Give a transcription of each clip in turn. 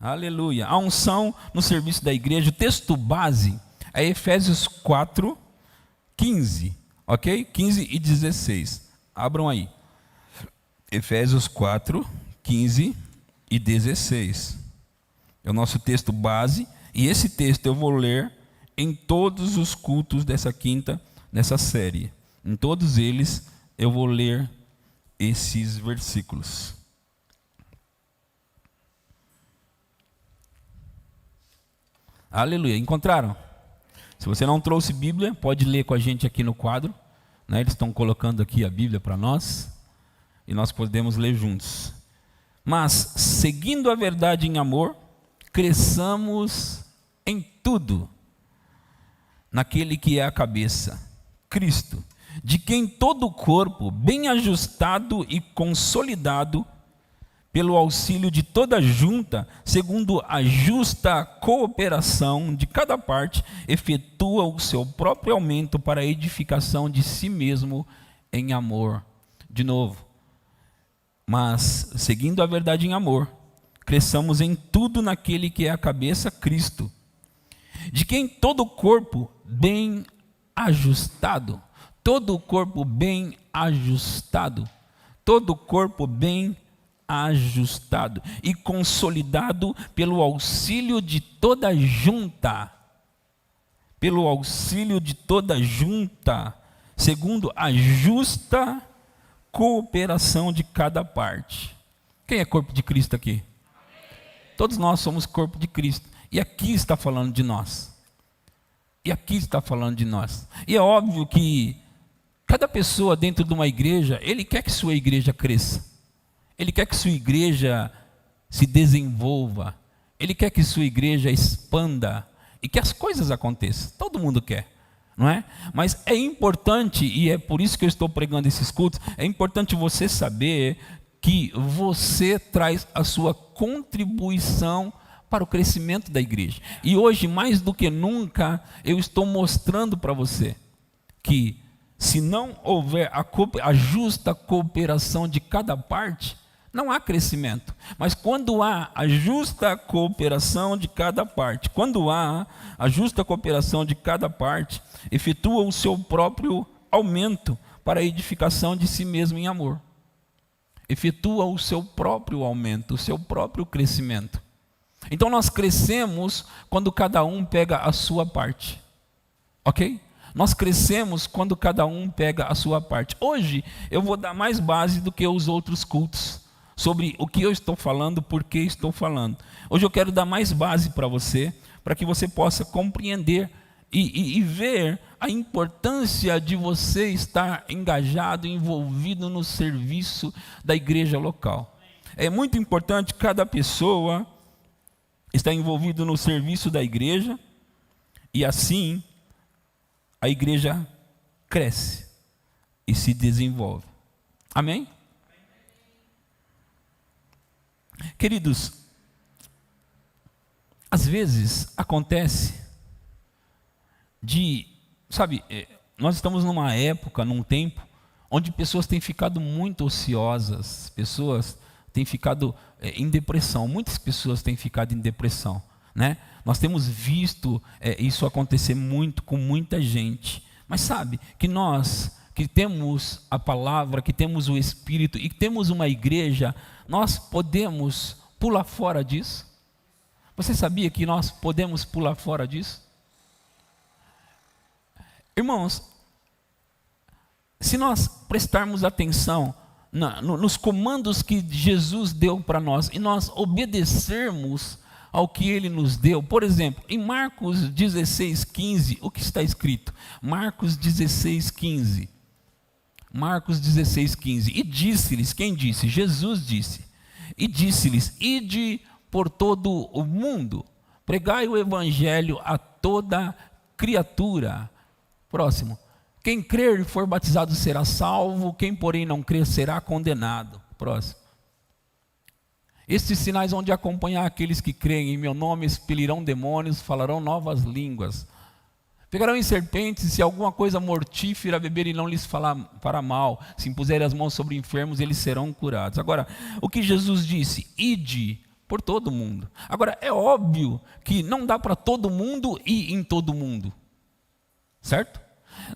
Aleluia. A unção no serviço da igreja, o texto base é Efésios 4, 15, ok? 15 e 16. Abram aí. Efésios 4, 15 e 16. É o nosso texto base, e esse texto eu vou ler em todos os cultos dessa série. Em todos eles eu vou ler esses versículos. Aleluia. Encontraram? Se você não trouxe Bíblia, pode ler com a gente aqui no quadro, né? Eles estão colocando aqui a Bíblia para nós, e nós podemos ler juntos. Mas, seguindo a verdade em amor, cresçamos em tudo naquele que é a cabeça, Cristo, de quem todo o corpo, bem ajustado e consolidado, pelo auxílio de toda junta, segundo a justa cooperação de cada parte, efetua o seu próprio aumento para a edificação de si mesmo em amor. De novo, mas, seguindo a verdade em amor, cresçamos em tudo naquele que é a cabeça, Cristo, de quem todo o corpo bem ajustado, todo o corpo bem ajustado, todo o corpo bem ajustado e consolidado pelo auxílio de toda junta, segundo a justa cooperação de cada parte. Quem é corpo de Cristo aqui? Todos nós somos corpo de Cristo. E aqui está falando de nós. E é óbvio que cada pessoa dentro de uma igreja, ele quer que sua igreja cresça. Ele quer que sua igreja se desenvolva. Ele quer que sua igreja expanda. E que as coisas aconteçam. Todo mundo quer, não é? Mas é importante, e é por isso que eu estou pregando esses cultos, é importante você saber que você traz a sua contribuição para o crescimento da igreja. E hoje, mais do que nunca, eu estou mostrando para você que se não houver a justa cooperação de cada parte, não há crescimento. Mas quando há a justa cooperação de cada parte, efetua o seu próprio aumento para a edificação de si mesmo em amor. Efetua o seu próprio aumento, o seu próprio crescimento. Então nós crescemos quando cada um pega a sua parte, ok? Nós crescemos quando cada um pega a sua parte. Hoje eu vou dar mais base do que os outros cultos, sobre o que eu estou falando, por que estou falando. Hoje eu quero dar mais base para você, para que você possa compreender e ver a importância de você estar engajado, envolvido no serviço da igreja local. É muito importante cada pessoa estar envolvido no serviço da igreja, e assim a igreja cresce e se desenvolve. Amém? Queridos, às vezes acontece nós estamos numa época, num tempo, onde pessoas têm ficado muito ociosas, pessoas têm ficado em depressão, muitas pessoas têm ficado em depressão, né? Nós temos visto isso acontecer muito com muita gente, mas sabe que nós, que temos a palavra, que temos o Espírito e que temos uma igreja, nós podemos pular fora disso? Você sabia que nós podemos pular fora disso? Irmãos, se nós prestarmos atenção nos comandos que Jesus deu para nós e nós obedecermos ao que Ele nos deu, por exemplo, em Marcos 16:15, o que está escrito? Marcos 16:15. Marcos 16:15. E disse-lhes, quem disse? Jesus disse. E disse-lhes: ide por todo o mundo, pregai o evangelho a toda criatura. Próximo. Quem crer e for batizado será salvo, quem porém não crer será condenado. Próximo. Estes sinais hão de acompanhar aqueles que creem, em meu nome expelirão demônios, falarão novas línguas. Pegarão em serpentes, se alguma coisa mortífera beber e não lhes fará mal. Se impuserem as mãos sobre enfermos, eles serão curados. Agora, o que Jesus disse? Ide por todo mundo. Agora, é óbvio que não dá para todo mundo ir em todo mundo, certo?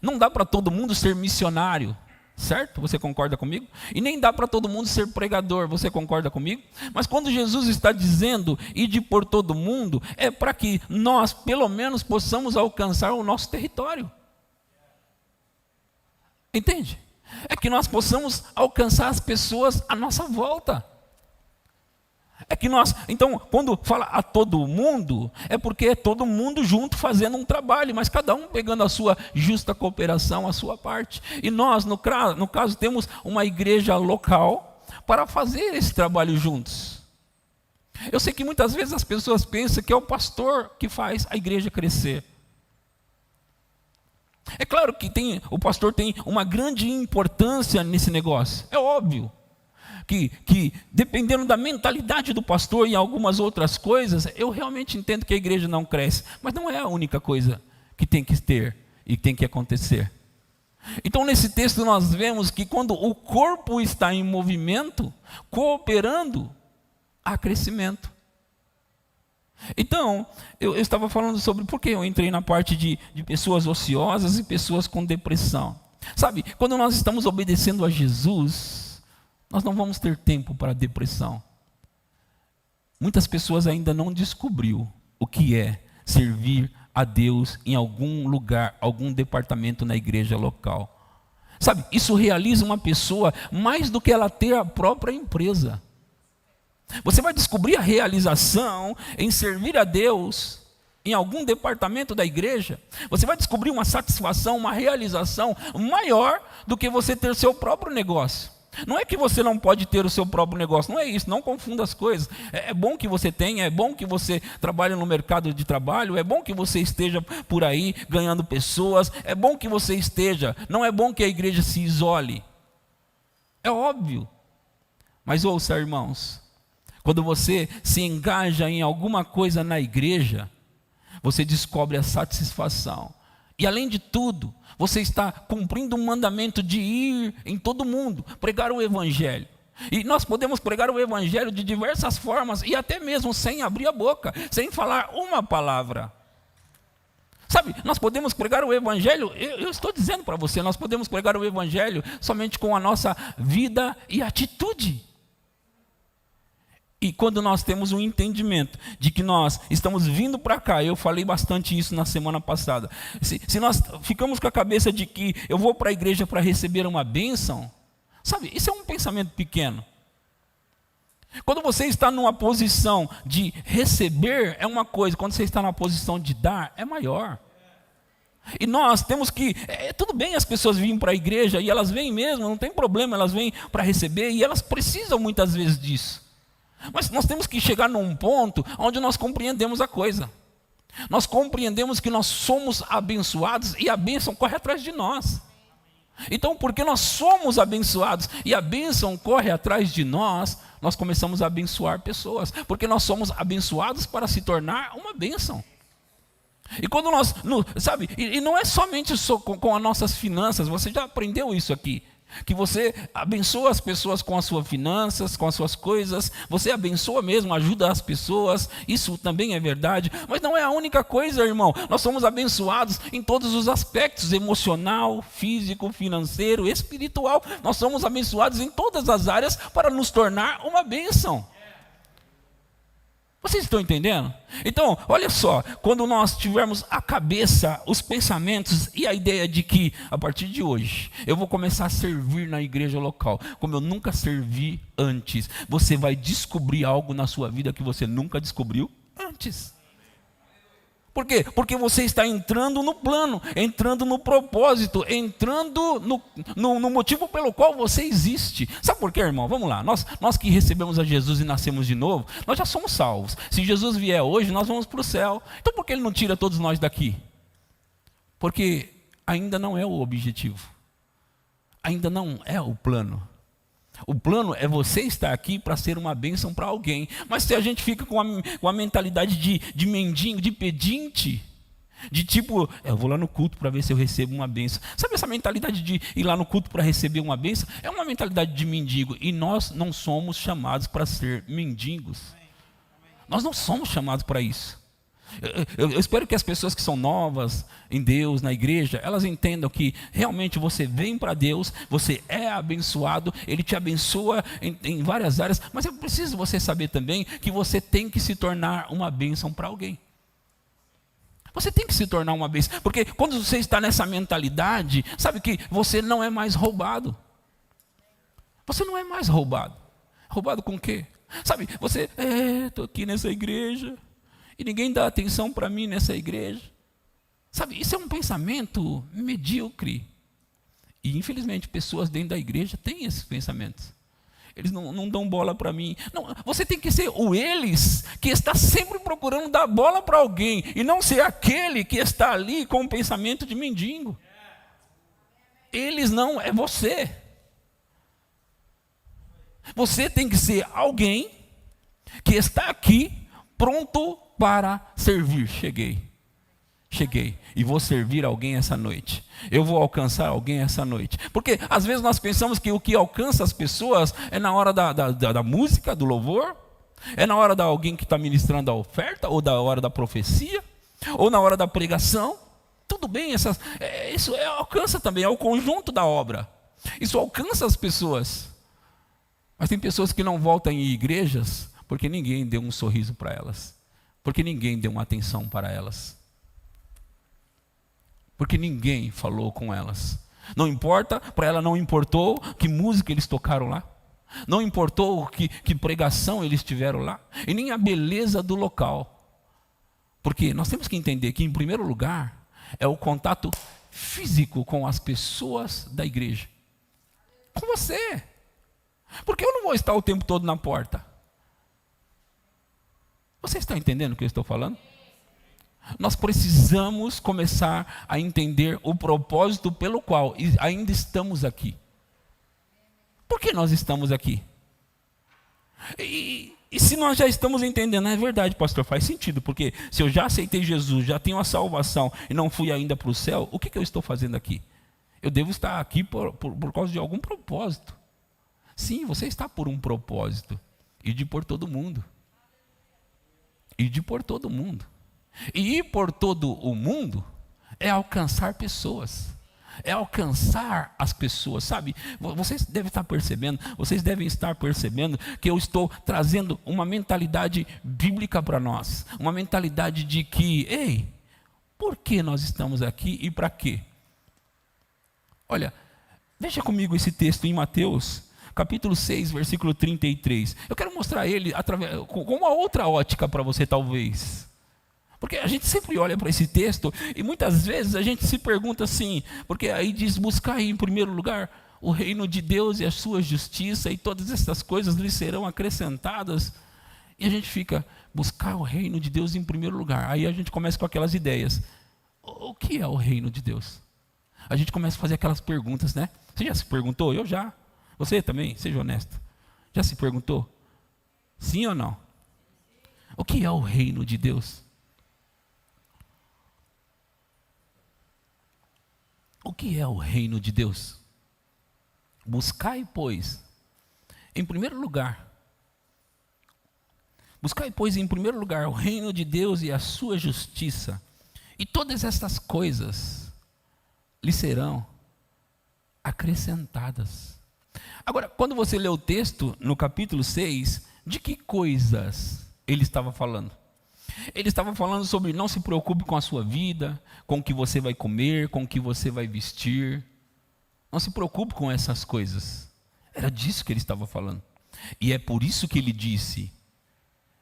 Não dá para todo mundo ser missionário, certo? Você concorda comigo? E nem dá para todo mundo ser pregador, você concorda comigo? Mas quando Jesus está dizendo ide por todo mundo, é para que nós, pelo menos, possamos alcançar o nosso território. Entende? É que nós possamos alcançar as pessoas à nossa volta. É que nós, então, quando fala a todo mundo, é porque é todo mundo junto fazendo um trabalho, mas cada um pegando a sua justa cooperação, a sua parte. E nós, no caso, temos uma igreja local para fazer esse trabalho juntos. Eu sei que muitas vezes as pessoas pensam que é o pastor que faz a igreja crescer. É claro que o pastor tem uma grande importância nesse negócio, é óbvio. Que dependendo da mentalidade do pastor e algumas outras coisas, eu realmente entendo que a igreja não cresce, mas não é a única coisa que tem que ter e tem que acontecer. Então nesse texto nós vemos que quando o corpo está em movimento, cooperando, há crescimento. Então, eu estava falando sobre por que eu entrei na parte de pessoas ociosas e pessoas com depressão. Sabe, quando nós estamos obedecendo a Jesus, nós não vamos ter tempo para depressão. Muitas pessoas ainda não descobriu o que é servir a Deus em algum lugar, algum departamento na igreja local. Sabe, isso realiza uma pessoa mais do que ela ter a própria empresa. Você vai descobrir a realização em servir a Deus em algum departamento da igreja. Você vai descobrir uma satisfação, uma realização maior do que você ter seu próprio negócio. Não é que você não pode ter o seu próprio negócio, não é isso, não confunda as coisas. É bom que você tenha, é bom que você trabalhe no mercado de trabalho, é bom que você esteja por aí ganhando pessoas, é bom que você esteja, não é bom que a igreja se isole. É óbvio. Mas ouça, irmãos, quando você se engaja em alguma coisa na igreja, você descobre a satisfação. E além de tudo, você está cumprindo um mandamento de ir em todo mundo, pregar o evangelho. E nós podemos pregar o evangelho de diversas formas, e até mesmo sem abrir a boca, sem falar uma palavra. Sabe, nós podemos pregar o evangelho, eu estou dizendo para você, nós podemos pregar o evangelho somente com a nossa vida e atitude. E quando nós temos um entendimento de que nós estamos vindo para cá, eu falei bastante isso na semana passada, se nós ficamos com a cabeça de que eu vou para a igreja para receber uma bênção, sabe, isso é um pensamento pequeno. Quando você está numa posição de receber, é uma coisa, quando você está na posição de dar, é maior. E nós temos que, tudo bem as pessoas virem para a igreja, e elas vêm mesmo, não tem problema, elas vêm para receber, e elas precisam muitas vezes disso. Mas nós temos que chegar num ponto onde nós compreendemos a coisa. Nós compreendemos que nós somos abençoados e a bênção corre atrás de nós. Então, porque nós somos abençoados e a bênção corre atrás de nós, nós começamos a abençoar pessoas. Porque nós somos abençoados para se tornar uma bênção. E quando nós, sabe, e não é somente com as nossas finanças, você já aprendeu isso aqui. Que você abençoa as pessoas com as suas finanças, com as suas coisas, você abençoa mesmo, ajuda as pessoas, isso também é verdade, mas não é a única coisa, irmão. Nós somos abençoados em todos os aspectos, emocional, físico, financeiro, espiritual. Nós somos abençoados em todas as áreas para nos tornar uma bênção. Vocês estão entendendo? Então, olha só, quando nós tivermos a cabeça, os pensamentos e a ideia de que, a partir de hoje, eu vou começar a servir na igreja local, como eu nunca servi antes, você vai descobrir algo na sua vida que você nunca descobriu antes. Por quê? Porque você está entrando no plano, entrando no propósito, entrando no motivo pelo qual você existe. Sabe por quê, irmão? Vamos lá, nós que recebemos a Jesus e nascemos de novo, nós já somos salvos. Se Jesus vier hoje, nós vamos para o céu. Então por que Ele não tira todos nós daqui? Porque ainda não é o objetivo, ainda não é o plano. O plano é você estar aqui para ser uma bênção para alguém. Mas se a gente fica com a mentalidade de mendigo, de pedinte, de tipo, eu vou lá no culto para ver se eu recebo uma bênção. Sabe essa mentalidade de ir lá no culto para receber uma bênção? É uma mentalidade de mendigo. E nós não somos chamados para ser mendigos. Nós não somos chamados para isso. Eu espero que as pessoas que são novas em Deus, na igreja, elas entendam que realmente você vem para Deus, você é abençoado, Ele te abençoa em várias áreas, mas é preciso você saber também que você tem que se tornar uma bênção para alguém. Você tem que se tornar uma bênção, porque quando você está nessa mentalidade, sabe que você não é mais roubado. Você não é mais roubado. Roubado com o quê? Sabe, você, estou aqui nessa igreja, e ninguém dá atenção para mim nessa igreja. Sabe, isso é um pensamento medíocre. E infelizmente pessoas dentro da igreja têm esses pensamentos. Eles não dão bola para mim. Não, você tem que ser o eles que está sempre procurando dar bola para alguém, e não ser aquele que está ali com um pensamento de mendigo. Eles não, é você. Você tem que ser alguém que está aqui pronto para servir. Cheguei e vou servir alguém essa noite. Eu vou alcançar alguém essa noite. Porque às vezes nós pensamos que o que alcança as pessoas é na hora da música, do louvor, é na hora de alguém que está ministrando a oferta, ou da hora da profecia, ou na hora da pregação. Tudo bem, isso alcança também, é o conjunto da obra. Isso alcança as pessoas. Mas tem pessoas que não voltam em igrejas porque ninguém deu um sorriso para elas, porque ninguém deu uma atenção para elas, porque ninguém falou com elas. Não importa, para ela não importou que música eles tocaram lá, não importou que pregação eles tiveram lá, e nem a beleza do local. Porque nós temos que entender que, em primeiro lugar, é o contato físico com as pessoas da igreja, com você. Porque eu não vou estar o tempo todo na porta. Você está entendendo o que eu estou falando? Nós precisamos começar a entender o propósito pelo qual ainda estamos aqui. Por que nós estamos aqui? E se nós já estamos entendendo, é verdade, pastor, faz sentido, porque se eu já aceitei Jesus, já tenho a salvação e não fui ainda para o céu, o que eu estou fazendo aqui? Eu devo estar aqui por causa de algum propósito. Sim, você está por um propósito, e de por todo mundo. E de por todo mundo. E ir por todo o mundo é alcançar pessoas. É alcançar as pessoas, sabe? Vocês devem estar percebendo que eu estou trazendo uma mentalidade bíblica para nós. Uma mentalidade de que, por que nós estamos aqui e para quê? Olha, veja comigo esse texto em Mateus, capítulo 6, versículo 33. Eu quero mostrar ele com uma outra ótica para você, talvez. Porque a gente sempre olha para esse texto e muitas vezes a gente se pergunta assim, porque aí diz: buscar em primeiro lugar o reino de Deus e a sua justiça, e todas essas coisas lhe serão acrescentadas. E a gente fica, buscar o reino de Deus em primeiro lugar. Aí a gente começa com aquelas ideias. O que é o reino de Deus? A gente começa a fazer aquelas perguntas, né? Você já se perguntou? Eu já. Você também, seja honesto. Já se perguntou? Sim ou não? O que é o reino de Deus? O que é o reino de Deus? Buscai, pois, em primeiro lugar, o reino de Deus e a sua justiça, e todas estas coisas lhe serão acrescentadas. Agora, quando você lê o texto no capítulo 6, de que coisas ele estava falando? Ele estava falando sobre: não se preocupe com a sua vida, com o que você vai comer, com o que você vai vestir. Não se preocupe com essas coisas. Era disso que ele estava falando. E é por isso que ele disse: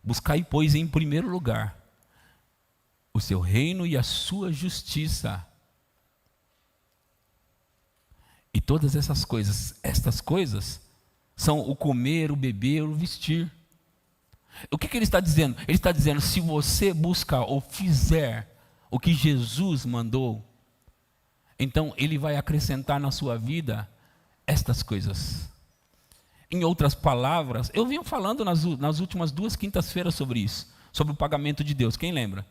buscai, pois, em primeiro lugar o seu reino e a sua justiça. E todas essas coisas são o comer, o beber, o vestir. O que ele está dizendo? Ele está dizendo: se você buscar ou fizer o que Jesus mandou, então Ele vai acrescentar na sua vida estas coisas. Em outras palavras, eu venho falando nas últimas 2 quintas-feiras sobre isso, sobre o pagamento de Deus. Quem lembra?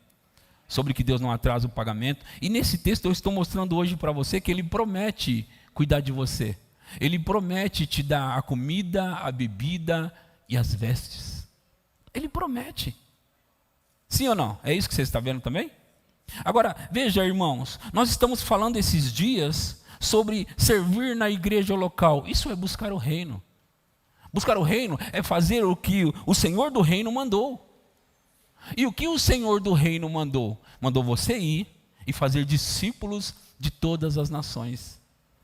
Sobre que Deus não atrasa o pagamento. E nesse texto eu estou mostrando hoje para você que Ele promete cuidar de você. Ele promete te dar a comida, a bebida e as vestes. Ele promete. Sim ou não? É isso que você está vendo também? Agora, veja, irmãos, nós estamos falando esses dias sobre servir na igreja local. Isso é buscar o reino. Buscar o reino é fazer o que o Senhor do reino mandou. E o que o Senhor do reino mandou? Mandou você ir e fazer discípulos de todas as nações,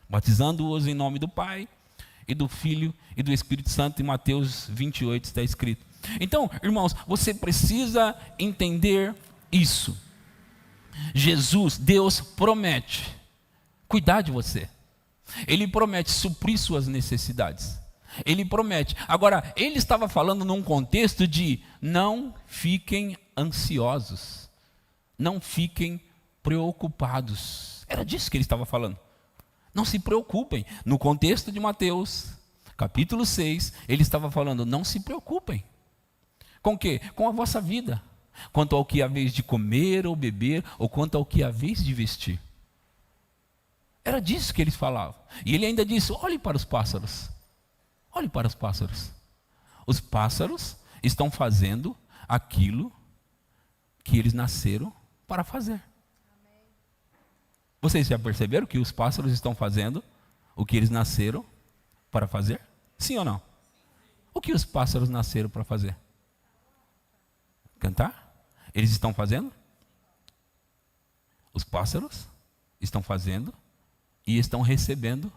batizando-os em nome do Pai, e do Filho e do Espírito Santo. Em Mateus 28 está escrito. Então, irmãos, você precisa entender isso. Jesus, Deus promete cuidar de você. Ele promete suprir suas necessidades. Ele promete. Agora, ele estava falando num contexto de não fiquem ansiosos, não fiquem preocupados. Era disso que ele estava falando. Não se preocupem. No contexto de Mateus, capítulo 6, ele estava falando, não se preocupem. Com o quê? Com a vossa vida. Quanto ao que há vez de comer ou beber, ou quanto ao que há vez de vestir. Era disso que eles falavam. E ele ainda disse, olhe para os pássaros. Olhe para os pássaros. Os pássaros estão fazendo aquilo que eles nasceram para fazer. Vocês já perceberam que os pássaros estão fazendo o que eles nasceram para fazer? Sim ou não? O que os pássaros nasceram para fazer? Cantar? Eles estão fazendo? Os pássaros estão fazendo e estão recebendo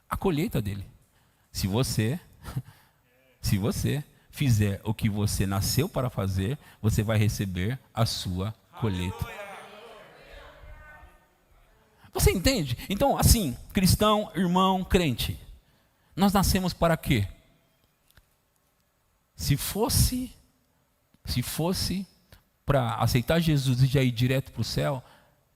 a colheita dele. Se você fizer o que você nasceu para fazer, você vai receber a sua colheita. Você entende? Então, assim, cristão, irmão, crente, nós nascemos para quê? Se fosse para aceitar Jesus e já ir direto para o céu,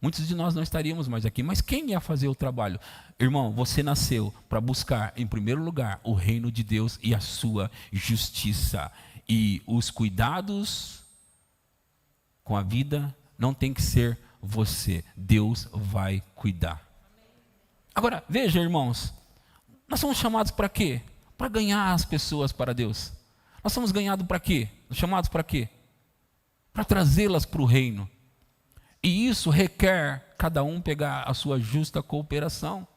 muitos de nós não estaríamos mais aqui. Mas quem ia fazer o trabalho? Irmão, você nasceu para buscar, em primeiro lugar, o reino de Deus e a sua justiça. E os cuidados com a vida não tem que ser você. Deus vai cuidar. Agora, veja, irmãos, nós somos chamados para quê? Para ganhar as pessoas para Deus. Nós somos chamados para quê? Para trazê-las para o reino. E isso requer cada um pegar a sua justa cooperação.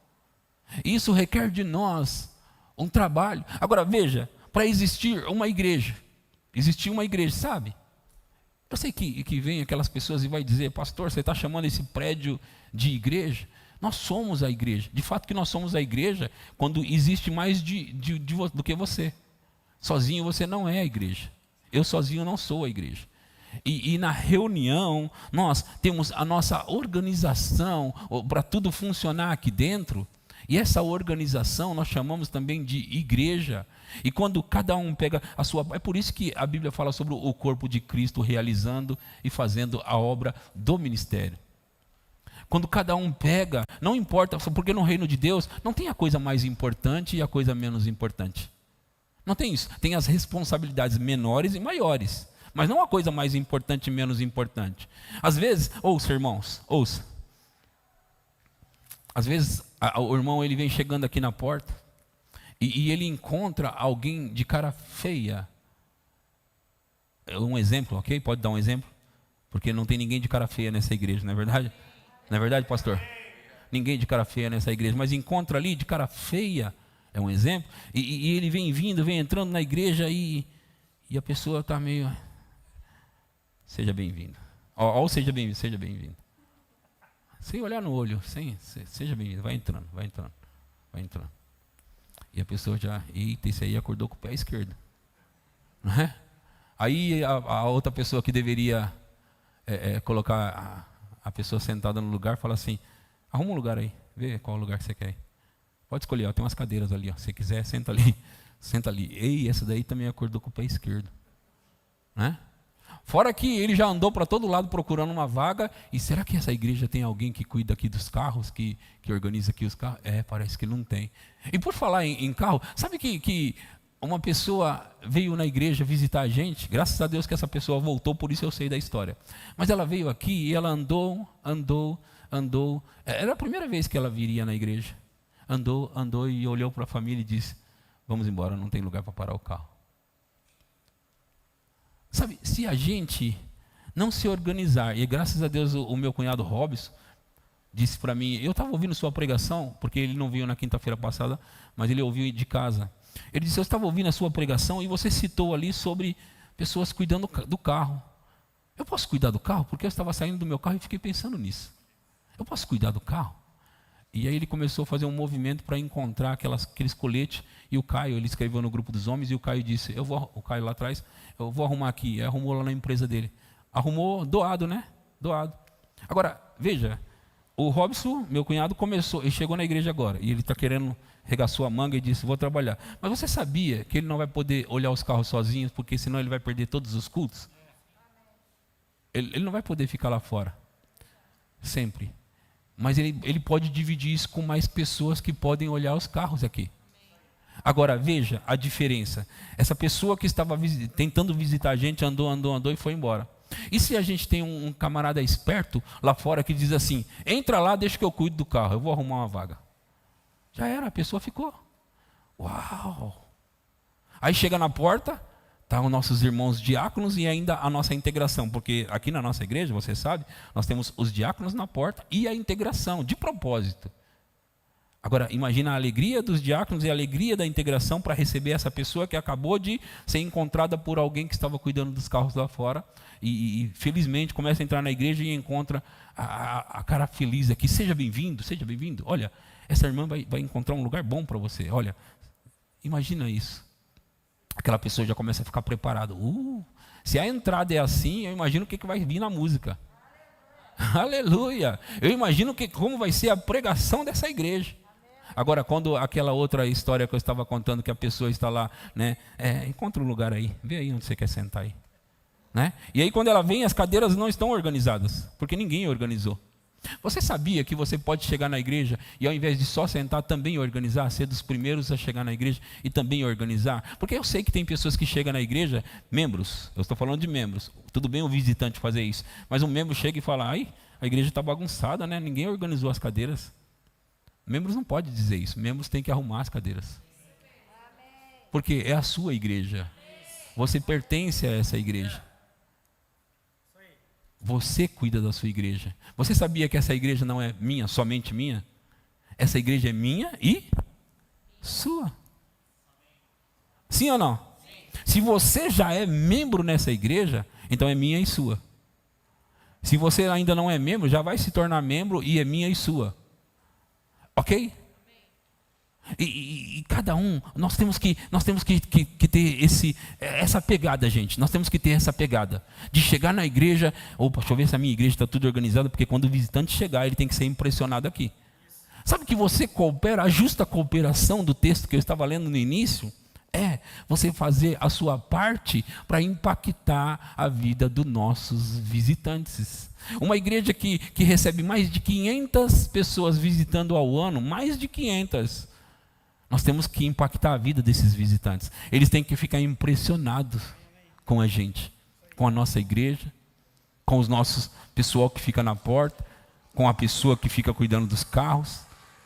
Isso requer de nós um trabalho. Agora veja, para existir uma igreja, sabe? Eu sei que vem aquelas pessoas e vai dizer, pastor, você está chamando esse prédio de igreja? Nós somos a igreja. De fato que nós somos a igreja quando existe mais do que você. Sozinho você não é a igreja. Eu sozinho não sou a igreja. E na reunião, nós temos a nossa organização para tudo funcionar aqui dentro. E essa organização nós chamamos também de igreja. E quando cada um pega a sua... É por isso que a Bíblia fala sobre o corpo de Cristo realizando e fazendo a obra do ministério. Quando cada um pega, não importa, porque no reino de Deus não tem a coisa mais importante e a coisa menos importante. Não tem isso. Tem as responsabilidades menores e maiores. Mas não a coisa mais importante e menos importante. Às vezes, ouça irmãos, ouça. Às vezes o irmão ele vem chegando aqui na porta e ele encontra alguém de cara feia. Um exemplo, ok? Pode dar um exemplo? Porque não tem ninguém de cara feia nessa igreja, não é verdade? Não é verdade, pastor? Ninguém de cara feia nessa igreja, mas encontra ali de cara feia, é um exemplo, e ele vem entrando na igreja e a pessoa está meio... Seja bem-vindo. Seja bem-vindo. Sem olhar no olho, seja bem-vindo, vai entrando. E a pessoa já, eita, esse aí acordou com o pé esquerdo. Não é? Aí a outra pessoa que deveria colocar a pessoa sentada no lugar, fala assim, arruma um lugar aí, vê qual lugar que você quer ir. Pode escolher, ó, tem umas cadeiras ali, ó, se você quiser, senta ali. Ei, essa daí também acordou com o pé esquerdo. Né? Fora que ele já andou para todo lado procurando uma vaga, e será que essa igreja tem alguém que cuida aqui dos carros, que organiza aqui os carros? Parece que não tem. E por falar em carro, sabe que uma pessoa veio na igreja visitar a gente, graças a Deus que essa pessoa voltou, por isso eu sei da história. Mas ela veio aqui e ela andou, era a primeira vez que ela viria na igreja. Andou e olhou para a família e disse, vamos embora, não tem lugar para parar o carro. Sabe, se a gente não se organizar. E graças a Deus o meu cunhado Robson disse para mim, eu estava ouvindo sua pregação, porque ele não veio na quinta-feira passada, mas ele ouviu de casa. Ele disse, eu estava ouvindo a sua pregação e você citou ali sobre pessoas cuidando do carro. Eu posso cuidar do carro? Porque eu estava saindo do meu carro e fiquei pensando nisso. Eu posso cuidar do carro? E aí ele começou a fazer um movimento para encontrar aqueles coletes. E o Caio, ele escreveu no grupo dos homens, e o Caio disse, o Caio lá atrás, eu vou arrumar aqui. E arrumou lá na empresa dele. Arrumou doado, né? Doado. Agora, veja, o Robson, meu cunhado, ele chegou na igreja agora. E ele está querendo, regaçou a manga e disse, vou trabalhar. Mas você sabia que ele não vai poder olhar os carros sozinho, porque senão ele vai perder todos os cultos? Ele não vai poder ficar lá fora. Sempre. Mas ele pode dividir isso com mais pessoas que podem olhar os carros aqui. Agora, veja a diferença. Essa pessoa que estava tentando visitar a gente, andou e foi embora. E se a gente tem um camarada esperto lá fora que diz assim, entra lá, deixa que eu cuido do carro, eu vou arrumar uma vaga. Já era, a pessoa ficou. Uau! Aí chega na porta, tá os nossos irmãos diáconos e ainda a nossa integração, porque aqui na nossa igreja, você sabe, nós temos os diáconos na porta e a integração, de propósito. Agora, imagina a alegria dos diáconos e a alegria da integração para receber essa pessoa que acabou de ser encontrada por alguém que estava cuidando dos carros lá fora e felizmente começa a entrar na igreja e encontra a cara feliz aqui. Seja bem-vindo, seja bem-vindo. Olha, essa irmã vai encontrar um lugar bom para você. Olha, imagina isso. Aquela pessoa já começa a ficar preparada. Se a entrada é assim, eu imagino o que vai vir na música. Aleluia! Eu imagino como vai ser a pregação dessa igreja. Agora, quando aquela outra história que eu estava contando, que a pessoa está lá, né? Encontra um lugar aí, vê aí onde você quer sentar aí. Né? E aí quando ela vem, as cadeiras não estão organizadas, porque ninguém organizou. Você sabia que você pode chegar na igreja e ao invés de só sentar, também organizar, ser dos primeiros a chegar na igreja e também organizar? Porque eu sei que tem pessoas que chegam na igreja, membros, eu estou falando de membros, tudo bem o visitante fazer isso, mas um membro chega e fala, ai, a igreja está bagunçada, né? Ninguém organizou as cadeiras. Membros não podem dizer isso, membros têm que arrumar as cadeiras. Porque é a sua igreja, você pertence a essa igreja. Você cuida da sua igreja. Você sabia que essa igreja não é minha, somente minha? Essa igreja é minha e sua. Sim ou não? Sim. Se você já é membro nessa igreja, então é minha e sua. Se você ainda não é membro, já vai se tornar membro e é minha e sua. Ok? E cada um, nós temos que ter essa pegada, gente. Nós temos que ter essa pegada de chegar na igreja. Opa, deixa eu ver se a minha igreja está tudo organizado, porque quando o visitante chegar, ele tem que ser impressionado aqui. Sabe que você coopera, a justa cooperação do texto que eu estava lendo no início é você fazer a sua parte para impactar a vida dos nossos visitantes. Uma igreja que recebe mais de 500 pessoas visitando ao ano, mais de 500. Nós temos que impactar a vida desses visitantes. Eles têm que ficar impressionados com a gente, com a nossa igreja, com os nossos pessoal que fica na porta, com a pessoa que fica cuidando dos carros.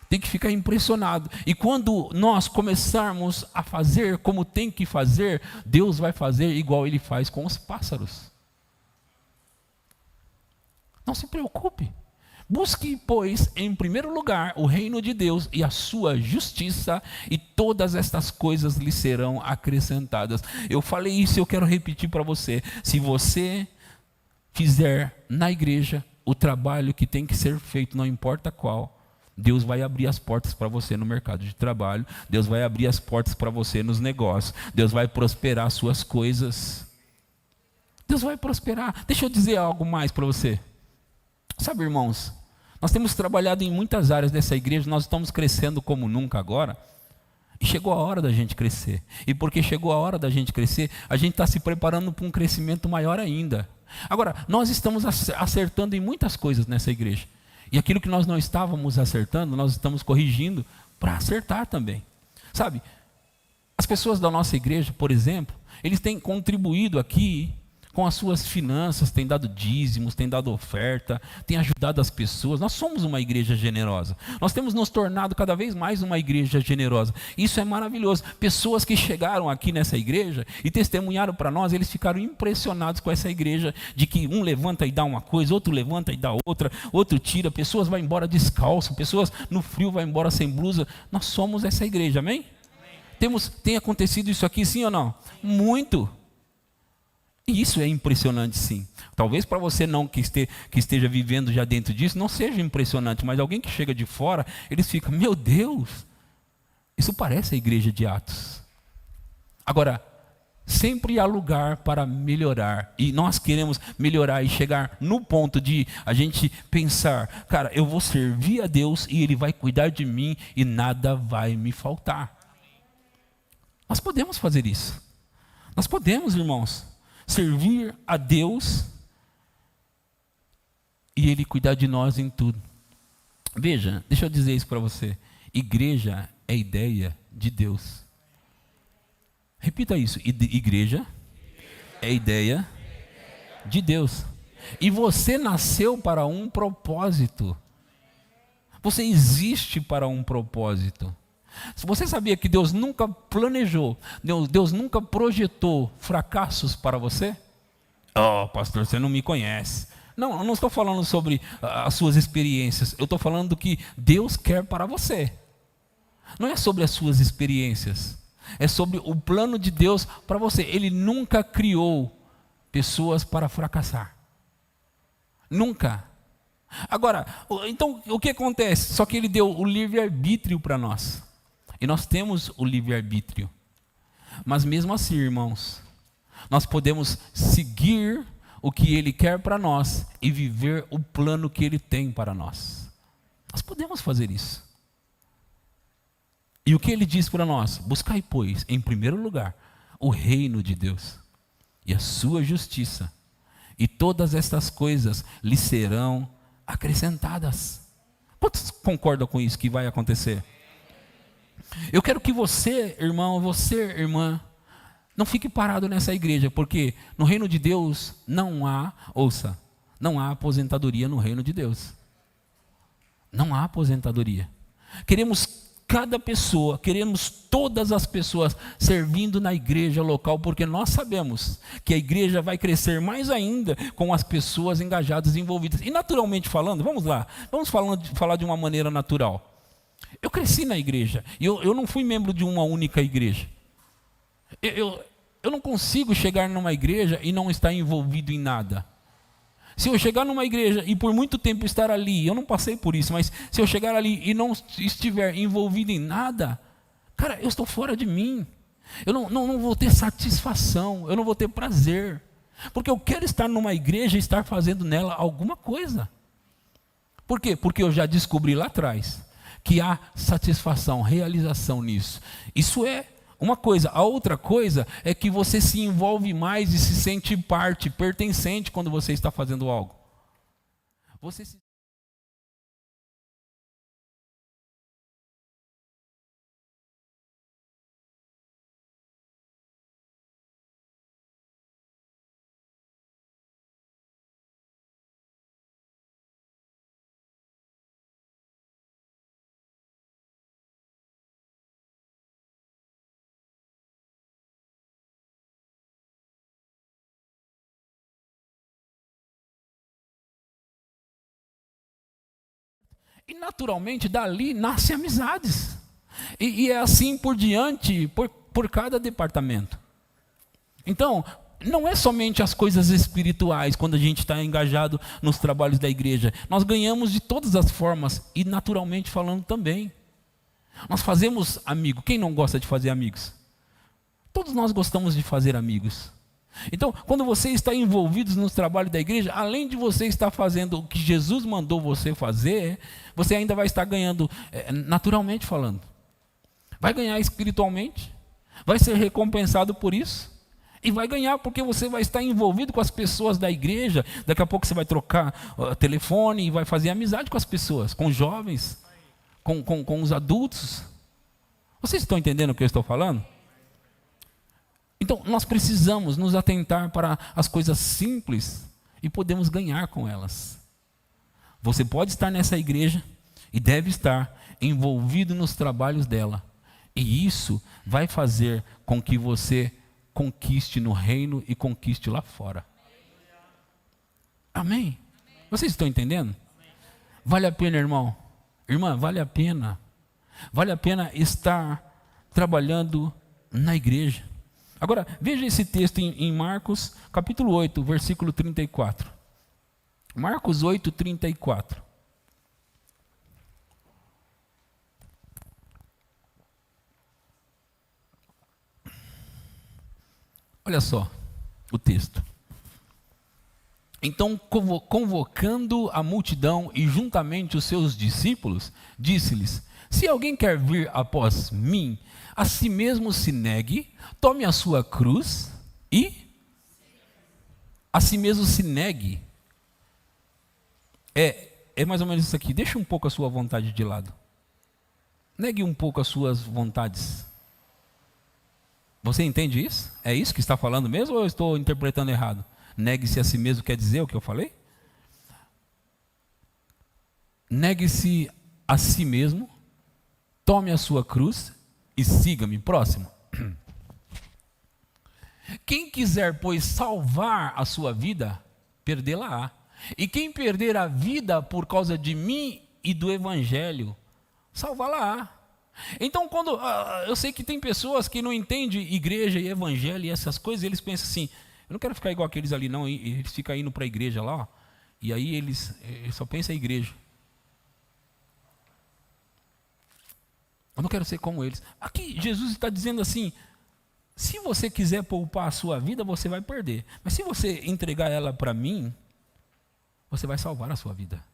Tem que ficar impressionado. E quando nós começarmos a fazer como tem que fazer, Deus vai fazer igual Ele faz com os pássaros. Não se preocupe. Busque, pois, em primeiro lugar o reino de Deus e a sua justiça, e todas estas coisas lhe serão acrescentadas. Eu falei isso e eu quero repetir para você. Se você fizer na igreja o trabalho que tem que ser feito, não importa qual, Deus vai abrir as portas para você no mercado de trabalho, Deus vai abrir as portas para você nos negócios, Deus vai prosperar as suas coisas. Deus vai prosperar. Deixa eu dizer algo mais para você. Sabe, irmãos, nós temos trabalhado em muitas áreas dessa igreja, nós estamos crescendo como nunca agora, e chegou a hora da gente crescer. E porque chegou a hora da gente crescer, a gente está se preparando para um crescimento maior ainda. Agora, nós estamos acertando em muitas coisas nessa igreja. E aquilo que nós não estávamos acertando, nós estamos corrigindo para acertar também. Sabe, as pessoas da nossa igreja, por exemplo, eles têm contribuído aqui com as suas finanças, tem dado dízimos, tem dado oferta, tem ajudado as pessoas. Nós somos uma igreja generosa. Nós temos nos tornado cada vez mais uma igreja generosa. Isso é maravilhoso. Pessoas que chegaram aqui nessa igreja e testemunharam para nós, eles ficaram impressionados com essa igreja, de que um levanta e dá uma coisa, outro levanta e dá outra, outro tira, pessoas vão embora descalço, pessoas no frio vão embora sem blusa. Nós somos essa igreja, amém? Tem acontecido isso aqui, sim ou não? Muito. E isso é impressionante, sim. Talvez para você não que esteja vivendo já dentro disso, não seja impressionante, mas alguém que chega de fora, eles ficam, meu Deus, isso parece a igreja de Atos. Agora, sempre há lugar para melhorar, e nós queremos melhorar e chegar no ponto de a gente pensar, cara, eu vou servir a Deus e Ele vai cuidar de mim e nada vai me faltar. Nós podemos fazer isso. Nós podemos, irmãos, servir a Deus e Ele cuidar de nós em tudo. Veja, deixa eu dizer isso para você. Igreja é ideia de Deus. Repita isso. Igreja é ideia de Deus. E você nasceu para um propósito. Você existe para um propósito. Você sabia que Deus nunca planejou, Deus nunca projetou fracassos para você? Oh, pastor, você não me conhece. Não, eu não estou falando sobre as suas experiências. Eu estou falando do que Deus quer para você. Não é sobre as suas experiências. É sobre o plano de Deus para você. Ele nunca criou pessoas para fracassar. Nunca. Agora, então o que acontece? Só que Ele deu o livre-arbítrio para nós. E nós temos o livre-arbítrio. Mas mesmo assim, irmãos, nós podemos seguir o que Ele quer para nós e viver o plano que Ele tem para nós. Nós podemos fazer isso. E o que Ele diz para nós? Buscai, pois, em primeiro lugar, o reino de Deus e a sua justiça, e todas estas coisas lhe serão acrescentadas. Quantos concordam com isso que vai acontecer? Eu quero que você, irmão, você, irmã, não fique parado nessa igreja, porque no reino de Deus não há, ouça, não há aposentadoria no reino de Deus. Não há aposentadoria. Queremos cada pessoa, queremos todas as pessoas servindo na igreja local, porque nós sabemos que a igreja vai crescer mais ainda com as pessoas engajadas e envolvidas. E naturalmente falando, vamos lá, vamos falar de uma maneira natural. Eu cresci na igreja, e eu não fui membro de uma única igreja. Eu não consigo chegar numa igreja e não estar envolvido em nada. Se eu chegar numa igreja e por muito tempo estar ali, eu não passei por isso, mas se eu chegar ali e não estiver envolvido em nada, cara, eu estou fora de mim. Eu não vou ter satisfação, eu não vou ter prazer. Porque eu quero estar numa igreja e estar fazendo nela alguma coisa. Por quê? Porque eu já descobri lá atrás que há satisfação, realização nisso. Isso é uma coisa. A outra coisa é que você se envolve mais e se sente parte, pertencente quando você está fazendo algo. E naturalmente dali nascem amizades. E é assim por diante, por cada departamento. Então, não é somente as coisas espirituais, quando a gente está engajado nos trabalhos da igreja. Nós ganhamos de todas as formas, e naturalmente falando também. Nós fazemos amigos. Quem não gosta de fazer amigos? Todos nós gostamos de fazer amigos. Então, quando você está envolvido no trabalho da igreja, além de você estar fazendo o que Jesus mandou você fazer, você ainda vai estar ganhando, naturalmente falando. Vai ganhar espiritualmente, vai ser recompensado por isso, e vai ganhar porque você vai estar envolvido com as pessoas da igreja. Daqui a pouco você vai trocar telefone e vai fazer amizade com as pessoas, com os jovens, com os adultos. Vocês estão entendendo o que eu estou falando? Então, nós precisamos nos atentar para as coisas simples e podemos ganhar com elas. Você pode estar nessa igreja e deve estar envolvido nos trabalhos dela. E isso vai fazer com que você conquiste no reino e conquiste lá fora. Amém? Vocês estão entendendo? Vale a pena, irmão? Irmã, vale a pena. Vale a pena estar trabalhando na igreja. Agora, veja esse texto em Marcos, capítulo 8, versículo 34. Marcos 8, 34. Olha só o texto. Então, convocando a multidão e juntamente os seus discípulos, disse-lhes: se alguém quer vir após mim, a si mesmo se negue, tome a sua cruz e a si mesmo se negue. É mais ou menos isso aqui. Deixa um pouco a sua vontade de lado. Negue um pouco as suas vontades. Você entende isso? É isso que está falando mesmo ou eu estou interpretando errado? Negue-se a si mesmo quer dizer o que eu falei? Negue-se a si mesmo, tome a sua cruz e siga-me. Próximo. Quem quiser, pois, salvar a sua vida, perdê-la-á. E quem perder a vida por causa de mim e do evangelho, salvá-la-á. Então, quando eu sei que tem pessoas que não entendem igreja e evangelho e essas coisas, eles pensam assim: eu não quero ficar igual aqueles ali não, e eles ficam indo para a igreja lá, ó, e aí eles só pensam em igreja. Eu não quero ser como eles. Aqui Jesus está dizendo assim: se você quiser poupar a sua vida, você vai perder. Mas se você entregar ela para mim, você vai salvar a sua vida.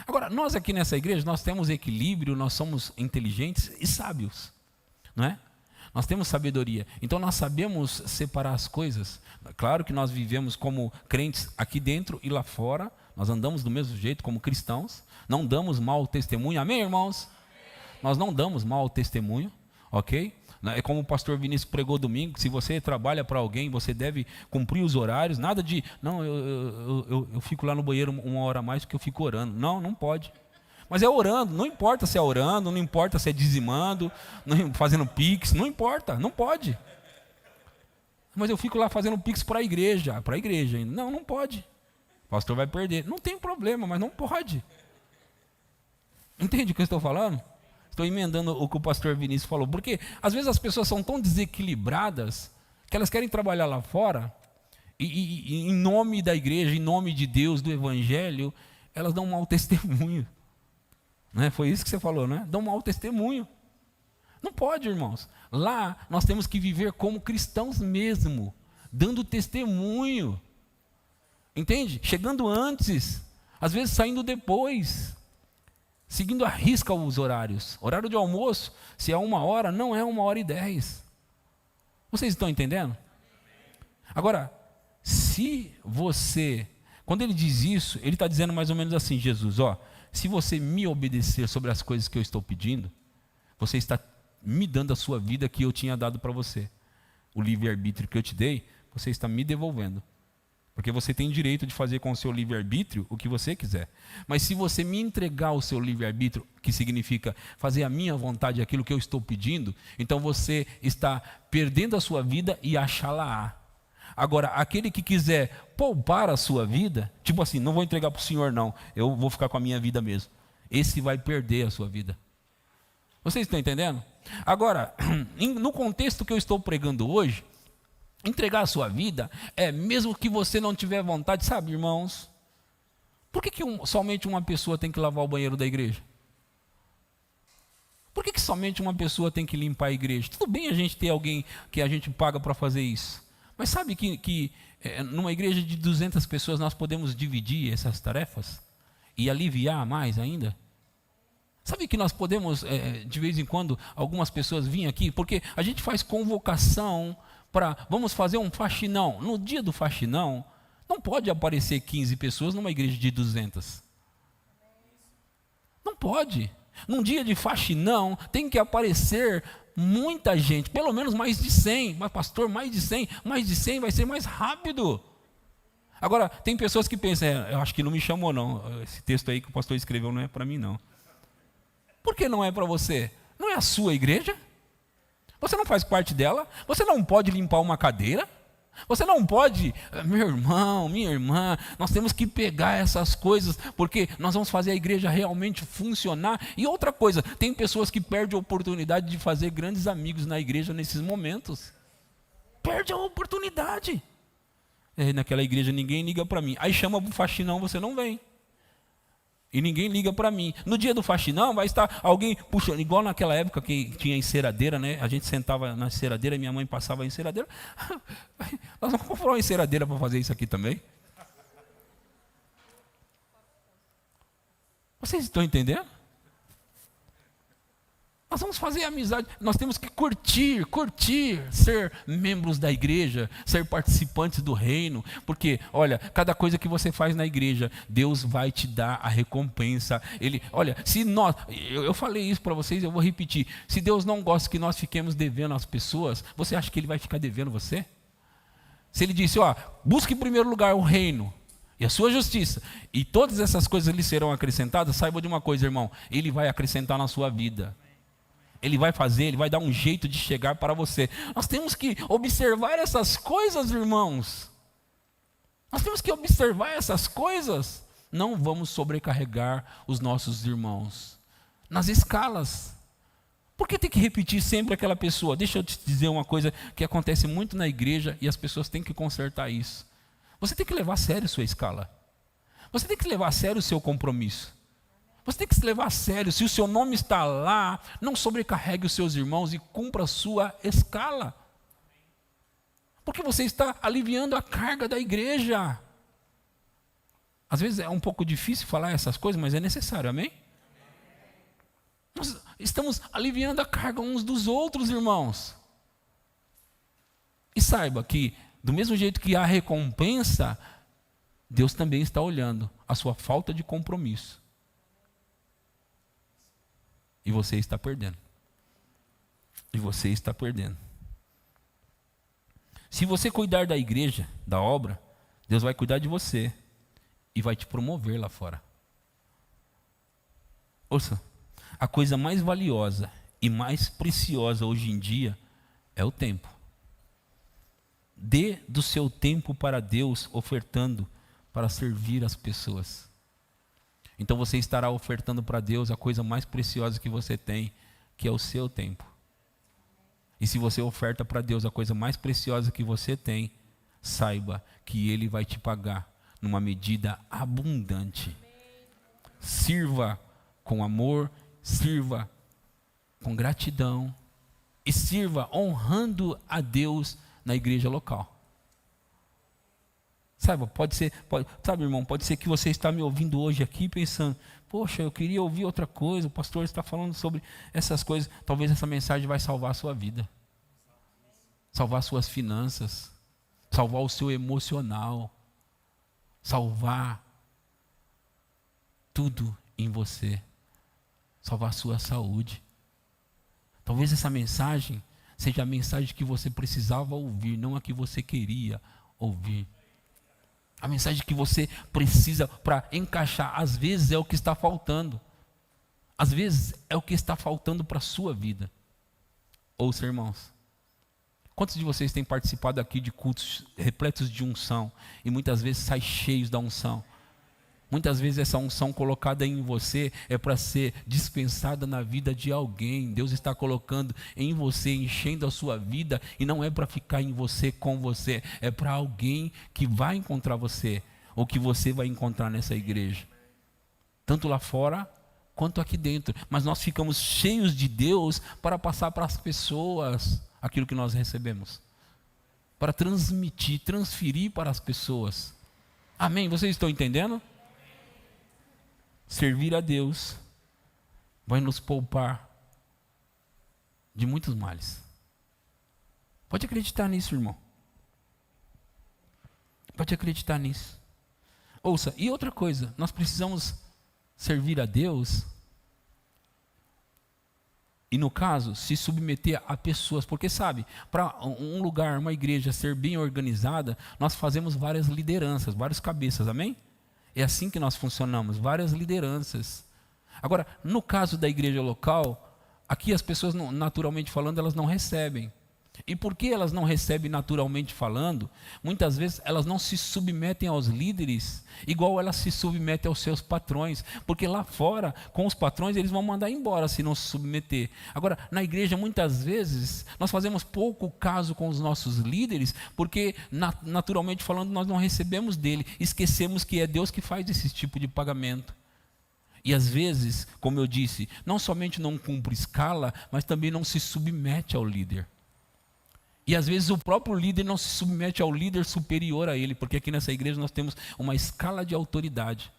Agora, nós aqui nessa igreja, nós temos equilíbrio, nós somos inteligentes e sábios, não é? Nós temos sabedoria, então nós sabemos separar as coisas. Claro que nós vivemos como crentes aqui dentro e lá fora, nós andamos do mesmo jeito como cristãos, não damos mau testemunho, amém, irmãos? Nós não damos mau testemunho, ok? É como o pastor Vinícius pregou domingo: se você trabalha para alguém, você deve cumprir os horários, nada de, não, eu fico lá no banheiro uma hora a mais porque eu fico orando. Não, não pode. Mas é orando, não importa se é orando, não importa se é dizimando, fazendo pix, não importa, não pode. Mas eu fico lá fazendo pix para a igreja ainda. Não, não pode. O pastor vai perder. Não tem problema, mas não pode. Entende o que eu estou falando? Estou emendando o que o pastor Vinícius falou, porque às vezes as pessoas são tão desequilibradas que elas querem trabalhar lá fora e em nome da igreja, em nome de Deus, do evangelho, elas dão um mau testemunho. Não é? Foi isso que você falou, né? Dão um mau testemunho. Não pode, irmãos. Lá nós temos que viver como cristãos mesmo, dando testemunho. Entende? Chegando antes, às vezes saindo depois. Seguindo à risca os horários. Horário de almoço, se é 1h, não é 1h10. Vocês estão entendendo? Agora, se você, quando ele diz isso, ele está dizendo mais ou menos assim: Jesus, ó, se você me obedecer sobre as coisas que eu estou pedindo, você está me dando a sua vida que eu tinha dado para você. O livre-arbítrio que eu te dei, você está me devolvendo. Porque você tem direito de fazer com o seu livre-arbítrio o que você quiser. Mas se você me entregar o seu livre-arbítrio, que significa fazer a minha vontade, aquilo que eu estou pedindo, então você está perdendo a sua vida e achá-la-á. Agora, aquele que quiser poupar a sua vida, tipo assim, não vou entregar para o Senhor não, eu vou ficar com a minha vida mesmo. Esse vai perder a sua vida. Vocês estão entendendo? Agora, no contexto que eu estou pregando hoje, entregar a sua vida mesmo que você não tiver vontade, sabe, irmãos? Por que somente uma pessoa tem que lavar o banheiro da igreja? Por que somente uma pessoa tem que limpar a igreja? Tudo bem a gente ter alguém que a gente paga para fazer isso, mas sabe que numa igreja de 200 pessoas nós podemos dividir essas tarefas e aliviar mais ainda? Sabe que nós podemos, de vez em quando, algumas pessoas virem aqui, porque a gente faz convocação vamos fazer um faxinão. No dia do faxinão, não pode aparecer 15 pessoas numa igreja de 200. Não pode. Num dia de faxinão, tem que aparecer muita gente, pelo menos mais de 100, mas pastor, mais de 100 vai ser mais rápido. Agora, tem pessoas que pensam, eu acho que não me chamou não, esse texto aí que o pastor escreveu não é para mim não. Por que não é para você? Não é a sua igreja? Você não faz parte dela? Você não pode limpar uma cadeira? Você não pode, meu irmão, minha irmã, nós temos que pegar essas coisas, porque nós vamos fazer a igreja realmente funcionar. E outra coisa, tem pessoas que perdem a oportunidade de fazer grandes amigos na igreja nesses momentos. Perde a oportunidade. Naquela igreja ninguém liga para mim. Aí chama para o faxinão, você não vem. E ninguém liga para mim. No dia do faxinão vai estar alguém puxando, igual naquela época que tinha enceradeira, né? A gente sentava na enceradeira e minha mãe passava a enceradeira. Nós vamos comprar uma enceradeira para fazer isso aqui também. Vocês estão entendendo? Nós vamos fazer amizade, nós temos que curtir, ser membros da igreja, ser participantes do reino, porque, olha, cada coisa que você faz na igreja, Deus vai te dar a recompensa. Olha, se nós, eu falei isso para vocês, eu vou repetir, se Deus não gosta que nós fiquemos devendo às pessoas, você acha que Ele vai ficar devendo você? Se Ele disse, busque em primeiro lugar o reino e a sua justiça, e todas essas coisas lhe serão acrescentadas, saiba de uma coisa, irmão, Ele vai acrescentar na sua vida. Ele vai fazer, Ele vai dar um jeito de chegar para você. Nós temos que observar essas coisas, irmãos. Nós temos que observar essas coisas. Não vamos sobrecarregar os nossos irmãos. Nas escalas. Por que tem que repetir sempre aquela pessoa? Deixa eu te dizer uma coisa que acontece muito na igreja e as pessoas têm que consertar isso. Você tem que levar a sério a sua escala. Você tem que levar a sério o seu compromisso. Você tem que se levar a sério, se o seu nome está lá, não sobrecarregue os seus irmãos e cumpra a sua escala. Porque você está aliviando a carga da igreja. Às vezes é um pouco difícil falar essas coisas, mas é necessário, amém? Nós estamos aliviando a carga uns dos outros, irmãos. E saiba que, do mesmo jeito que há recompensa, Deus também está olhando a sua falta de compromisso. E você está perdendo. E você está perdendo. Se você cuidar da igreja, da obra, Deus vai cuidar de você e vai te promover lá fora. Ouça, a coisa mais valiosa e mais preciosa hoje em dia é o tempo. Dê do seu tempo para Deus, ofertando para servir as pessoas. Então você estará ofertando para Deus a coisa mais preciosa que você tem, que é o seu tempo. E se você oferta para Deus a coisa mais preciosa que você tem, saiba que Ele vai te pagar numa medida abundante. Sirva com amor, sirva com gratidão e sirva honrando a Deus na igreja local. Sabe, sabe, irmão, pode ser que você está me ouvindo hoje aqui pensando, poxa, eu queria ouvir outra coisa, o pastor está falando sobre essas coisas. Talvez essa mensagem vai salvar a sua vida, salvar suas finanças, salvar o seu emocional, salvar tudo em você, salvar a sua saúde. Talvez essa mensagem seja a mensagem que você precisava ouvir, não a que você queria ouvir. A mensagem que você precisa para encaixar, às vezes é o que está faltando. Às vezes é o que está faltando para a sua vida. Ouça, irmãos. Quantos de vocês têm participado aqui de cultos repletos de unção e muitas vezes saem cheios da unção? Muitas vezes essa unção colocada em você é para ser dispensada na vida de alguém. Deus está colocando em você, enchendo a sua vida, e não é para ficar em você, com você, é para alguém que vai encontrar você, ou que você vai encontrar nessa igreja. Tanto lá fora, quanto aqui dentro. Mas nós ficamos cheios de Deus para passar para as pessoas aquilo que nós recebemos. Para transmitir, transferir para as pessoas. Amém? Vocês estão entendendo? Servir a Deus vai nos poupar de muitos males. Pode acreditar nisso, irmão. Pode acreditar nisso. Ouça, e outra coisa, nós precisamos servir a Deus E no caso, se submeter a pessoas, porque sabe, para um lugar, uma igreja ser bem organizada, nós fazemos várias lideranças, vários cabeças, amém? É assim que nós funcionamos, várias lideranças. Agora, no caso da igreja local, aqui as pessoas, naturalmente falando, elas não recebem. E por que elas não recebem naturalmente falando? Muitas vezes elas não se submetem aos líderes, igual elas se submetem aos seus patrões. Porque lá fora, com os patrões, eles vão mandar embora se não se submeter. Agora, na igreja, muitas vezes, nós fazemos pouco caso com os nossos líderes, porque, naturalmente falando, nós não recebemos dele. Esquecemos que é Deus que faz esse tipo de pagamento. E às vezes, como eu disse, não somente não cumpre escala, mas também não se submete ao líder. E às vezes o próprio líder não se submete ao líder superior a ele, porque aqui nessa igreja nós temos uma escala de autoridade.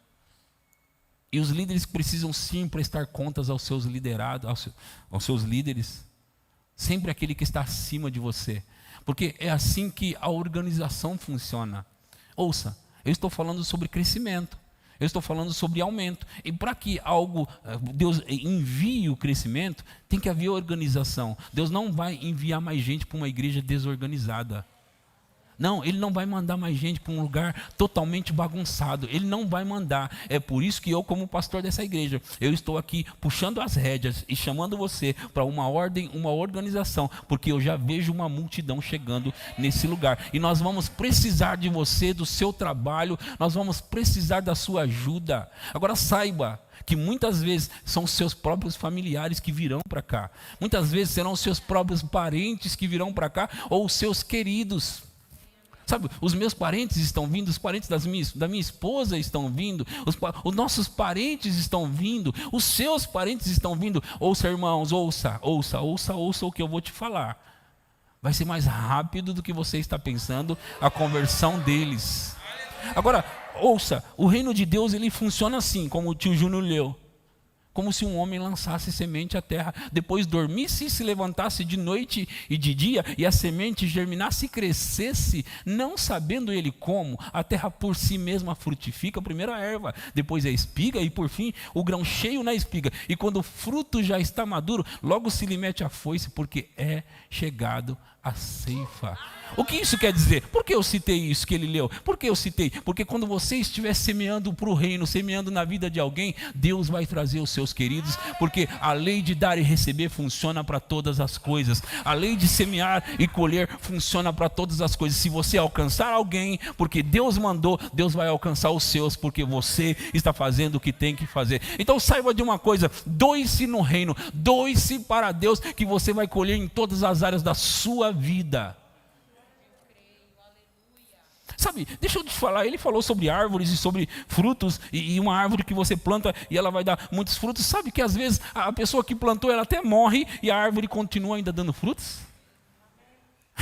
E os líderes precisam sim prestar contas aos seus liderados, aos seus líderes. Sempre aquele que está acima de você. Porque é assim que a organização funciona. Ouça, eu estou falando sobre crescimento. Eu estou falando sobre aumento. E para que Deus envie o crescimento, tem que haver organização. Deus não vai enviar mais gente para uma igreja desorganizada. Não, Ele não vai mandar mais gente para um lugar totalmente bagunçado. Ele não vai mandar. É por isso que eu, como pastor dessa igreja, eu estou aqui puxando as rédeas e chamando você para uma ordem, uma organização, porque eu já vejo uma multidão chegando nesse lugar. E nós vamos precisar de você, do seu trabalho, nós vamos precisar da sua ajuda. Agora saiba que muitas vezes são os seus próprios familiares que virão para cá. Muitas vezes serão os seus próprios parentes que virão para cá, ou os seus queridos. Sabe, os meus parentes estão vindo, os parentes da minha esposa estão vindo, os nossos parentes estão vindo, os seus parentes estão vindo. Ouça, irmãos, ouça o que eu vou te falar. Vai ser mais rápido do que você está pensando a conversão deles. Agora, ouça, o reino de Deus ele funciona assim, como o tio Júnior leu. Como se um homem lançasse semente à terra, depois dormisse e se levantasse de noite e de dia, e a semente germinasse e crescesse, não sabendo ele como. A terra por si mesma frutifica, primeiro a erva, depois a espiga, e por fim o grão cheio na espiga. E quando o fruto já está maduro, logo se lhe mete a foice, porque é chegado a ceifa. O que isso quer dizer? Por que eu citei isso que ele leu? Por que eu citei? Porque quando você estiver semeando para o reino, semeando na vida de alguém, Deus vai trazer os seus queridos, porque a lei de dar e receber funciona para todas as coisas. A lei de semear e colher funciona para todas as coisas. Se você alcançar alguém, porque Deus mandou, Deus vai alcançar os seus, porque você está fazendo o que tem que fazer. Então saiba de uma coisa, doe-se no reino, doe-se para Deus, que você vai colher em todas as áreas da sua vida. Sabe, deixa eu te falar, ele falou sobre árvores e sobre frutos, e uma árvore que você planta e ela vai dar muitos frutos. Sabe que às vezes a pessoa que plantou, ela até morre e a árvore continua ainda dando frutos?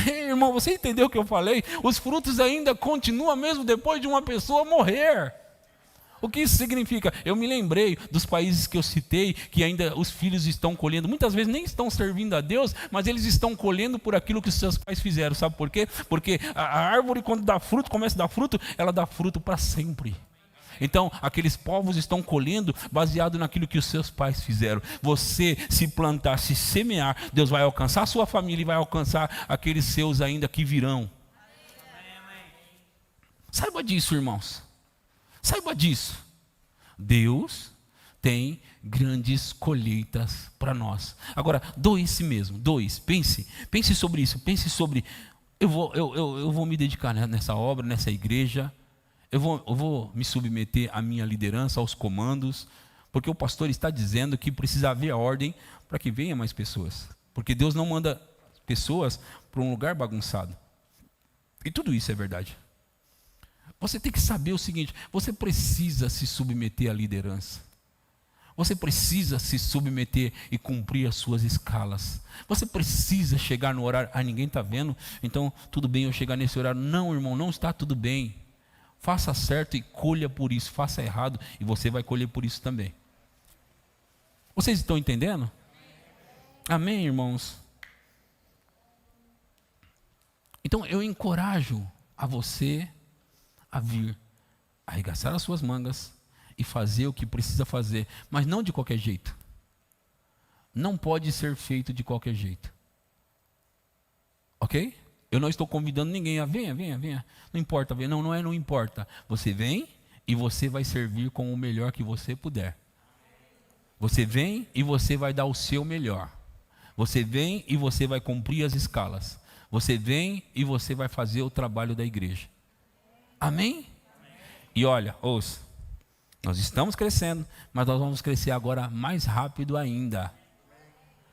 Irmão, você entendeu o que eu falei? Os frutos ainda continuam mesmo depois de uma pessoa morrer. O que isso significa? Eu me lembrei dos países que eu citei, que ainda os filhos estão colhendo. Muitas vezes nem estão servindo a Deus, mas eles estão colhendo por aquilo que os seus pais fizeram. Sabe por quê? Porque a árvore, quando dá fruto, começa a dar fruto, ela dá fruto para sempre. Então, aqueles povos estão colhendo baseado naquilo que os seus pais fizeram. Você, se plantar, se semear, Deus vai alcançar a sua família e vai alcançar aqueles seus ainda que virão. Saiba disso, irmãos. Saiba disso. Deus tem grandes colheitas para nós. Agora, doe-se mesmo, doe-se. Pense sobre isso, pense sobre... Eu vou me dedicar nessa obra, nessa igreja. Eu vou me submeter à minha liderança, aos comandos, porque o pastor está dizendo que precisa haver ordem para que venham mais pessoas. Porque Deus não manda pessoas para um lugar bagunçado. E tudo isso é verdade. Você tem que saber o seguinte, você precisa se submeter à liderança. Você precisa se submeter e cumprir as suas escalas. Você precisa chegar no horário, ninguém está vendo, então tudo bem eu chegar nesse horário. Não, irmão, não está tudo bem. Faça certo e colha por isso, faça errado e você vai colher por isso também. Vocês estão entendendo? Amém, irmãos? Então eu encorajo a você a vir, arregaçar as suas mangas e fazer o que precisa fazer, mas não de qualquer jeito. não pode ser feito de qualquer jeito. Ok? Eu não estou convidando ninguém a venha. Não importa, venha. Não importa. Você vem e você vai servir com o melhor que você puder. Você vem e você vai dar o seu melhor. Você vem e você vai cumprir as escalas. Você vem e você vai fazer o trabalho da igreja. Amém? E olha, ouça. Nós estamos crescendo, mas nós vamos crescer agora mais rápido ainda.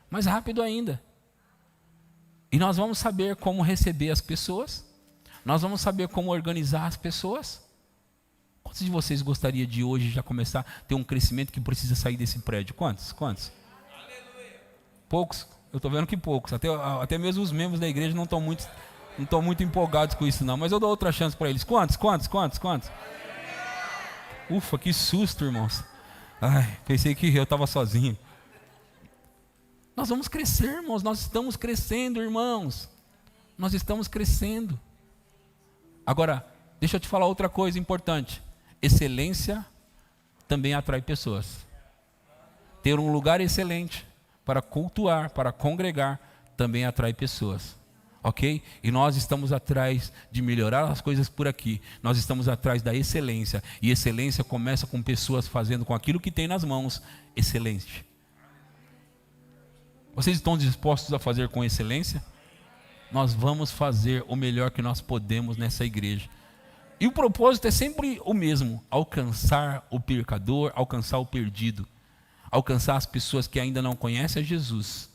Mais rápido ainda. E nós vamos saber como receber as pessoas. Nós vamos saber como organizar as pessoas. Quantos de vocês gostariam de hoje já começar a ter um crescimento que precisa sair desse prédio? Quantos? Poucos? Eu estou vendo que poucos. Até mesmo os membros da igreja não estão muito empolgados com isso não. Mas eu dou outra chance para eles. Quantos? Ufa, que susto, irmãos. Ai, pensei que eu estava sozinho. Nós vamos crescer, irmãos. Nós estamos crescendo, irmãos. Nós estamos crescendo. Agora, deixa eu te falar outra coisa importante. Excelência também atrai pessoas. Ter um lugar excelente para cultuar, para congregar, também atrai pessoas. Ok? E nós estamos atrás de melhorar as coisas por aqui. Nós estamos atrás da excelência. E excelência começa com pessoas fazendo com aquilo que tem nas mãos, excelente. Vocês estão dispostos a fazer com excelência? Nós vamos fazer o melhor que nós podemos nessa igreja. E o propósito é sempre o mesmo: alcançar o pecador, alcançar o perdido, alcançar as pessoas que ainda não conhecem a Jesus,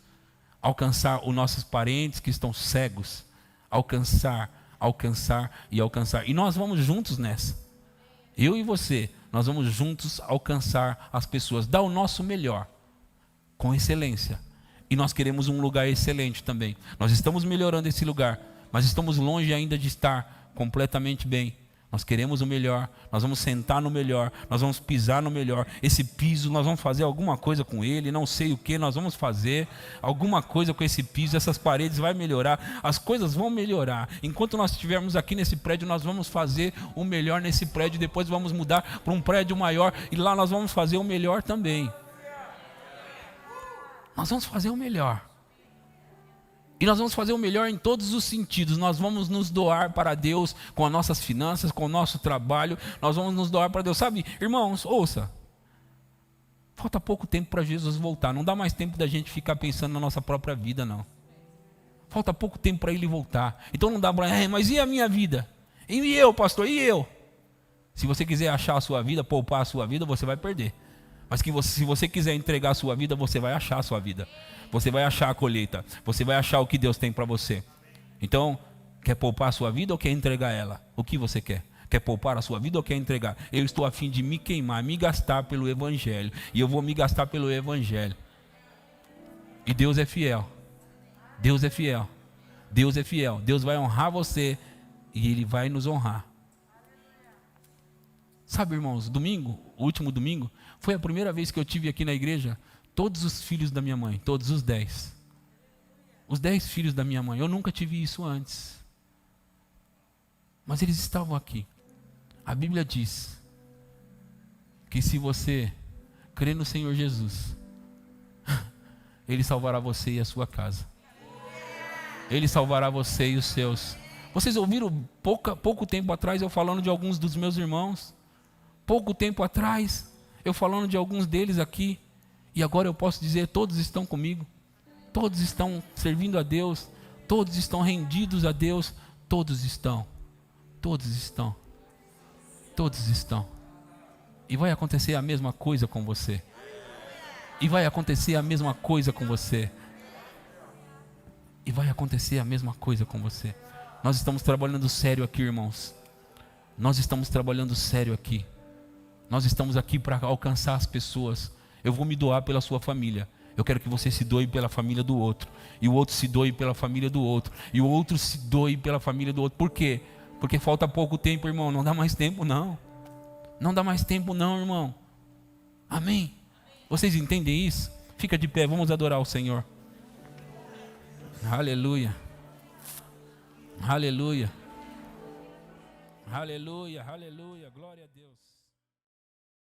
alcançar os nossos parentes que estão cegos, alcançar. E nós vamos juntos nessa. Eu e você, nós vamos juntos alcançar as pessoas, dar o nosso melhor, com excelência. E nós queremos um lugar excelente também. Nós estamos melhorando esse lugar, mas estamos longe ainda de estar completamente bem. Nós queremos o melhor, nós vamos sentar no melhor, nós vamos pisar no melhor. Esse piso, nós vamos fazer alguma coisa com ele, não sei o que, nós vamos fazer alguma coisa com esse piso, essas paredes vai melhorar, as coisas vão melhorar. Enquanto nós estivermos aqui nesse prédio, nós vamos fazer o melhor nesse prédio, depois vamos mudar para um prédio maior e lá nós vamos fazer o melhor também. Nós vamos fazer o melhor. E nós vamos fazer o melhor em todos os sentidos. Nós vamos nos doar para Deus com as nossas finanças, com o nosso trabalho. Nós vamos nos doar para Deus. Sabe, irmãos, ouça. Falta pouco tempo para Jesus voltar. Não dá mais tempo da gente ficar pensando na nossa própria vida, não. Falta pouco tempo para Ele voltar. Então não dá para... mas e a minha vida? E eu, pastor? E eu? Se você quiser achar a sua vida, poupar a sua vida, você vai perder. Mas se você quiser entregar a sua vida, você vai achar a sua vida. Você vai achar a colheita. Você vai achar o que Deus tem para você. Então, quer poupar a sua vida ou quer entregar ela? O que você quer? Quer poupar a sua vida ou quer entregar? Eu estou a fim de me queimar, me gastar pelo Evangelho. E eu vou me gastar pelo Evangelho. E Deus é fiel. Deus é fiel. Deus é fiel. Deus vai honrar você e Ele vai nos honrar. Sabe, irmãos, domingo, o último domingo, foi a primeira vez que eu tive aqui na igreja todos os filhos da minha mãe, todos os 10. Os 10 filhos da minha mãe. Eu nunca tive isso antes. Mas eles estavam aqui. A Bíblia diz que se você crer no Senhor Jesus, Ele salvará você e a sua casa. Ele salvará você e os seus. Vocês ouviram pouco tempo atrás eu falando de alguns dos meus irmãos? Pouco tempo atrás eu falando de alguns deles aqui. E agora eu posso dizer, todos estão comigo. Todos estão servindo a Deus. Todos estão rendidos a Deus. Todos estão. Todos estão. Todos estão. E vai acontecer a mesma coisa com você. E vai acontecer a mesma coisa com você. E vai acontecer a mesma coisa com você. Nós estamos trabalhando sério aqui, irmãos. Nós estamos trabalhando sério aqui. Nós estamos aqui para alcançar as pessoas. Eu vou me doar pela sua família. Eu quero que você se doe pela família do outro. E o outro se doe pela família do outro. E o outro se doe pela família do outro. Por quê? Porque falta pouco tempo, irmão. Não dá mais tempo, não. Não dá mais tempo, não, irmão. Amém? Vocês entendem isso? Fica de pé, vamos adorar o Senhor. Aleluia. Aleluia. Aleluia, aleluia. Glória a Deus.